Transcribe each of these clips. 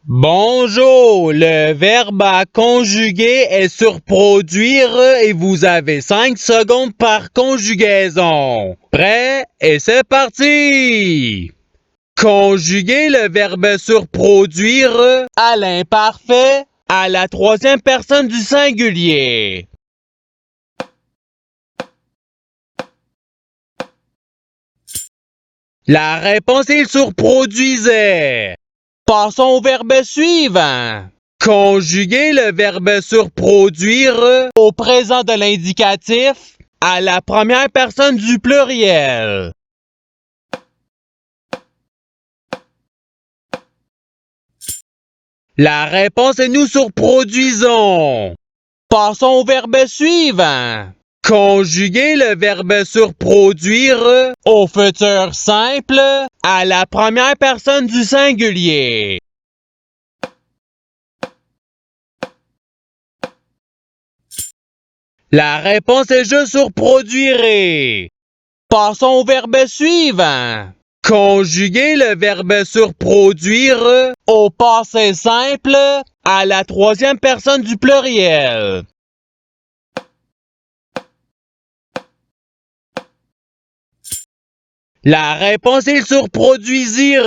Bonjour, le verbe à conjuguer est sur produire et vous avez 5 secondes par conjugaison. Prêt? Et c'est parti! Conjuguer le verbe sur produire à l'imparfait à la troisième personne du singulier. La réponse est sur produisait. Passons au verbe suivant. Conjuguer le verbe sur produire au présent de l'indicatif à la première personne du pluriel. La réponse est nous sur produisons. Passons au verbe suivant. Conjuguer le verbe sur produire au futur simple à la première personne du singulier. La réponse est juste sur produire. Passons au verbe suivant. Conjuguer le verbe sur produire au passé simple à la troisième personne du pluriel. La réponse est sur produisir.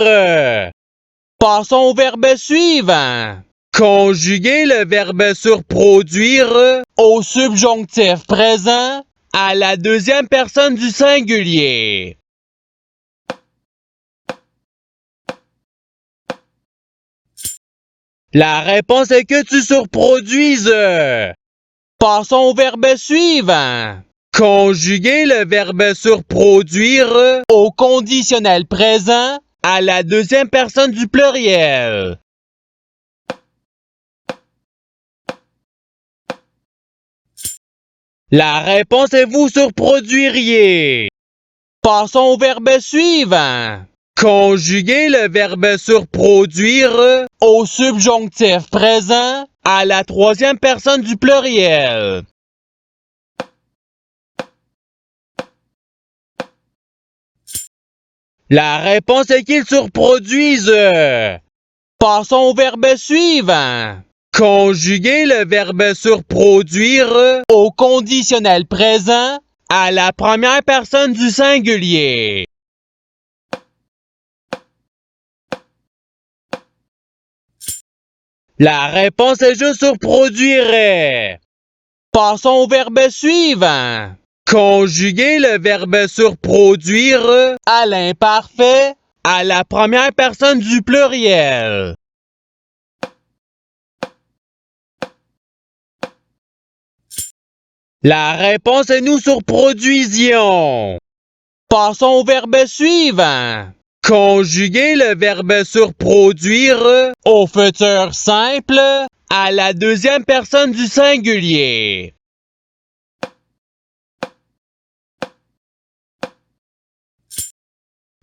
Passons au verbe suivant. Conjuguer le verbe sur produire au subjonctif présent à la deuxième personne du singulier. La réponse est que tu surproduises. Passons au verbe suivant. Conjuguer le verbe surproduire au conditionnel présent à la deuxième personne du pluriel. La réponse est vous surproduiriez. Passons au verbe suivant. Conjuguer le verbe surproduire au subjonctif présent à la troisième personne du pluriel. La réponse est qu'ils surproduisent. Passons au verbe suivant. Conjuguer le verbe surproduire au conditionnel présent à la première personne du singulier. La réponse est juste surproduirait. Passons au verbe suivant. Conjuguer le verbe surproduire à l'imparfait à la première personne du pluriel. La réponse est nous surproduisions. Passons au verbe suivant. Conjuguer le verbe surproduire au futur simple à la deuxième personne du singulier.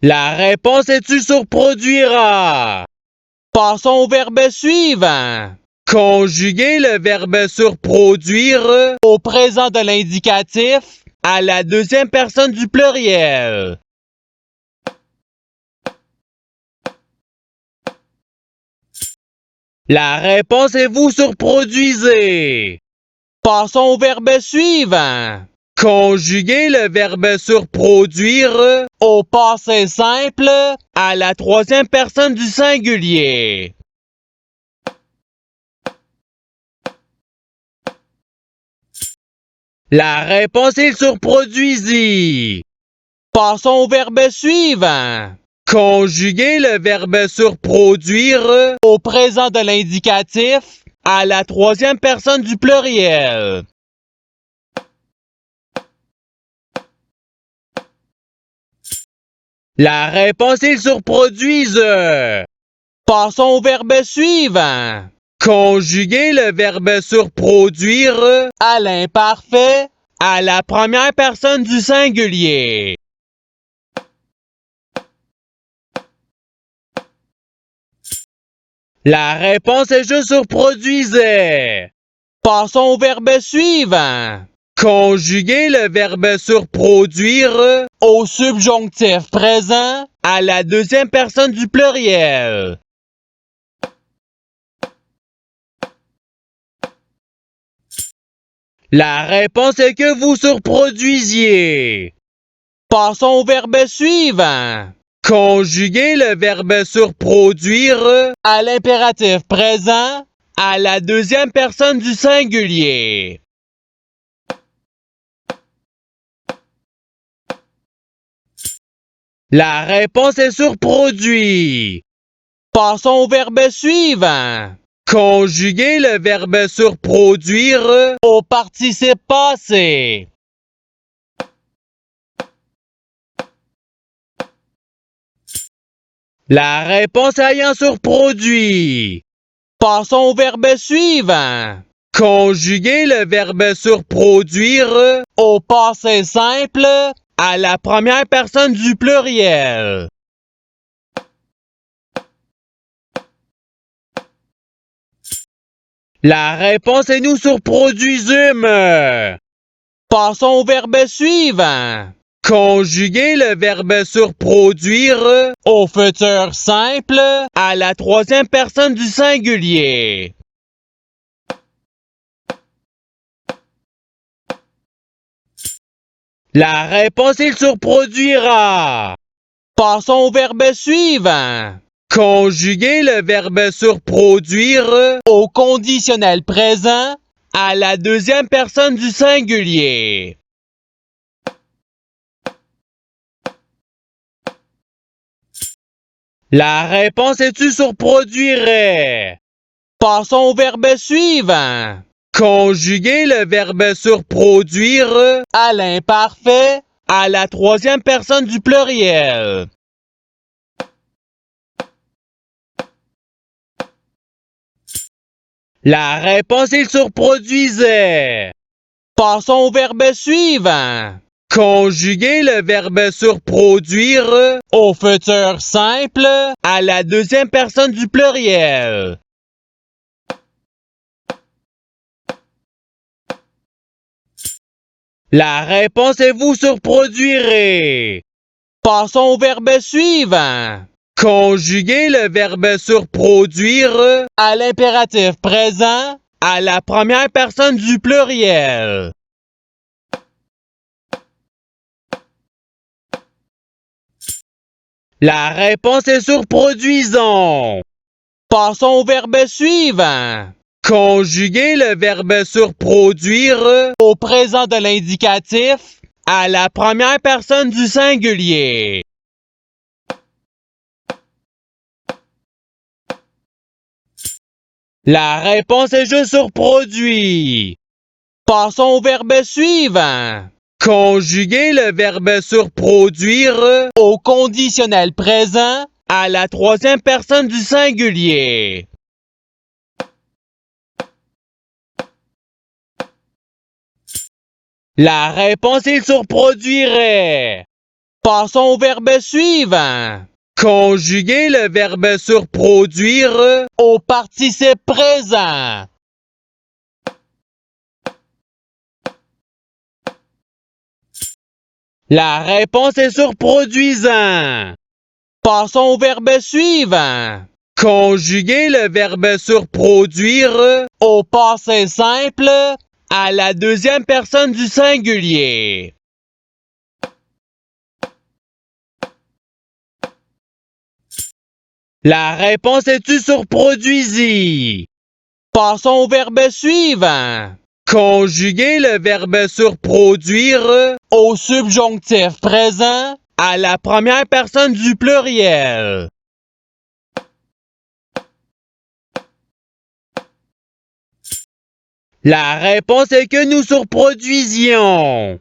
La réponse est tu surproduira. Passons au verbe suivant. Conjuguer le verbe surproduire au présent de l'indicatif à la deuxième personne du pluriel. La réponse est vous surproduisez. Passons au verbe suivant. Conjuguer le verbe surproduire au passé simple à la troisième personne du singulier. La réponse est surproduisit. Passons au verbe suivant. Conjuguer le verbe surproduire au présent de l'indicatif à la troisième personne du pluriel. La réponse est surproduise. Passons au verbe suivant. Conjuguer le verbe surproduire à l'imparfait à la première personne du singulier. La réponse est juste surproduisait. Passons au verbe suivant. Conjuguer le verbe surproduire au subjonctif présent à la deuxième personne du pluriel. La réponse est que vous surproduisiez. Passons au verbe suivant. Conjuguez le verbe surproduire à l'impératif présent à la deuxième personne du singulier. La réponse est surproduit. Passons au verbe suivant. Conjuguez le verbe surproduire au participe passé. La réponse ayant surproduit. Passons au verbe suivant. Conjuguez le verbe surproduire au passé simple à la première personne du pluriel. La réponse est nous surproduisîmes. Passons au verbe suivant. Conjuguez le verbe surproduire au futur simple à la troisième personne du singulier. La réponse il surproduira. Passons au verbe suivant. Conjuguez le verbe surproduire au conditionnel présent à la deuxième personne du singulier. La réponse est tu surproduirais. Passons au verbe suivant. Conjuguez le verbe surproduire à l'imparfait à la troisième personne du pluriel. La réponse il surproduisait. Passons au verbe suivant. Conjuguez le verbe surproduire au futur simple à la deuxième personne du pluriel. La réponse est vous surproduirez. Passons au verbe suivant. Conjuguez le verbe surproduire à l'impératif présent à la première personne du pluriel. La réponse est surproduisons. Passons au verbe suivant. Conjuguez le verbe surproduire au présent de l'indicatif à la première personne du singulier. La réponse est je surproduis. Passons au verbe suivant. Conjuguez le verbe surproduire au conditionnel présent à la troisième personne du singulier. La réponse il surproduirait. Passons au verbe suivant. Conjuguez le verbe surproduire au participe présent. La réponse est surproduisant. Passons au verbe suivant. Conjuguez le verbe surproduire au passé simple à la deuxième personne du singulier. La réponse est tu surproduisis. Passons au verbe suivant. Conjuguez le verbe surproduire au subjonctif présent à la première personne du pluriel. La réponse est que nous surproduisions.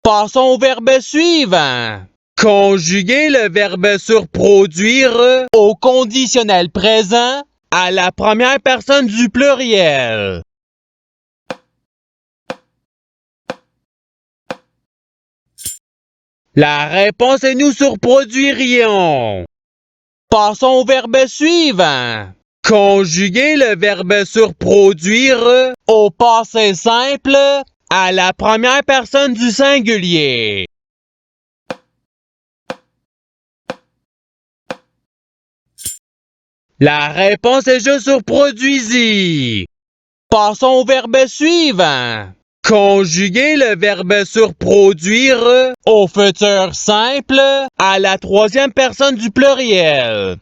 Passons au verbe suivant. Conjuguez le verbe surproduire au conditionnel présent à la première personne du pluriel. La réponse est nous surproduirions. Passons au verbe suivant. Conjuguez le verbe surproduire au passé simple à la première personne du singulier. La réponse est je surproduisis. Passons au verbe suivant. Conjuguez le verbe surproduire au futur simple à la troisième personne du pluriel.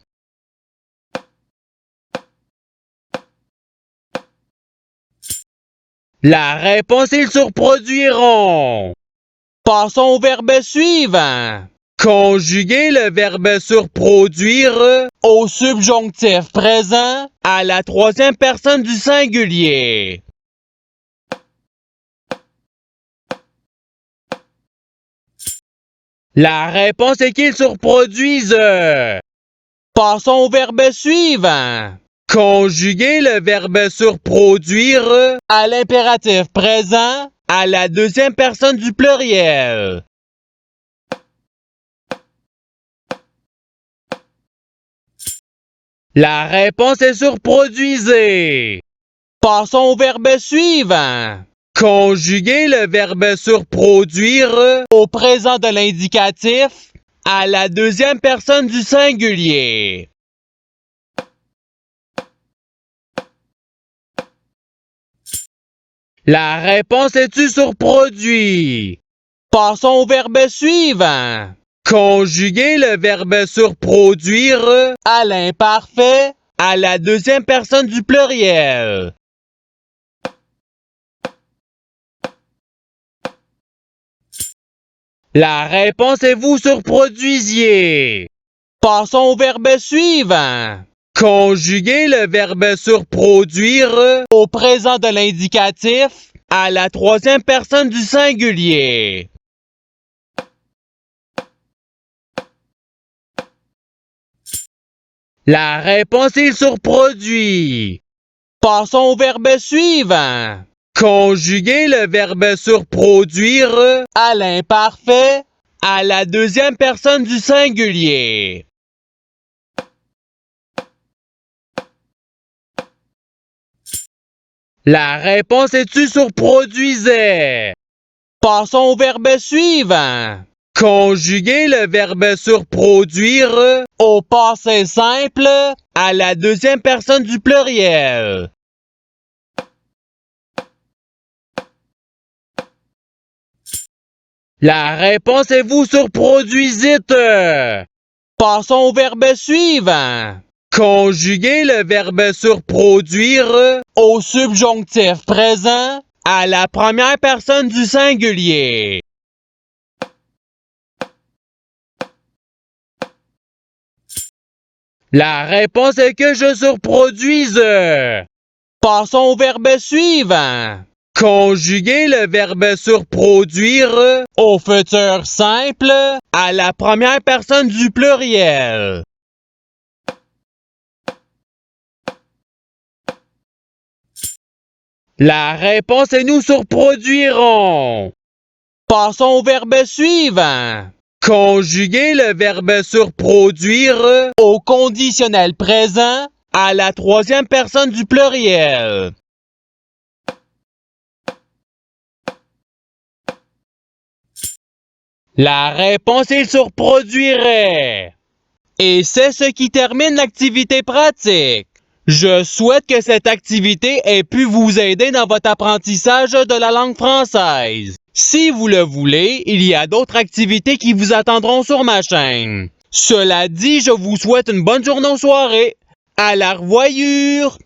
La réponse est ils surproduiront. Passons au verbe suivant. Conjuguez le verbe surproduire au subjonctif présent à la troisième personne du singulier. La réponse est qu'ils surproduisent. Passons au verbe suivant. Conjuguez le verbe surproduire à l'impératif présent à la deuxième personne du pluriel. La réponse est surproduisez. Passons au verbe suivant. Conjuguez le verbe surproduire au présent de l'indicatif à la deuxième personne du singulier. La réponse est-tu surproduit? Passons au verbe suivant. Conjuguez le verbe surproduire à l'imparfait à la deuxième personne du pluriel. La réponse est vous surproduisiez. Passons au verbe suivant. Conjuguez le verbe surproduire au présent de l'indicatif à la troisième personne du singulier. La réponse est surproduit. Passons au verbe suivant. Conjuguez le verbe surproduire à l'imparfait à la deuxième personne du singulier. La réponse est-tu surproduisait? Passons au verbe suivant. Conjuguez le verbe surproduire au passé simple à la deuxième personne du pluriel. La réponse est vous surproduisite. Passons au verbe suivant. Conjuguez le verbe surproduire au subjonctif présent à la première personne du singulier. La réponse est que je surproduise. Passons au verbe suivant. Conjuguez le verbe surproduire au futur simple à la première personne du pluriel. La réponse est nous surproduirons. Passons au verbe suivant. Conjuguez le verbe surproduire au conditionnel présent à la troisième personne du pluriel. La réponse est surproduirait. Et c'est ce qui termine l'activité pratique. Je souhaite que cette activité ait pu vous aider dans votre apprentissage de la langue française. Si vous le voulez, il y a d'autres activités qui vous attendront sur ma chaîne. Cela dit, je vous souhaite une bonne journée ou soirée. À la revoyure!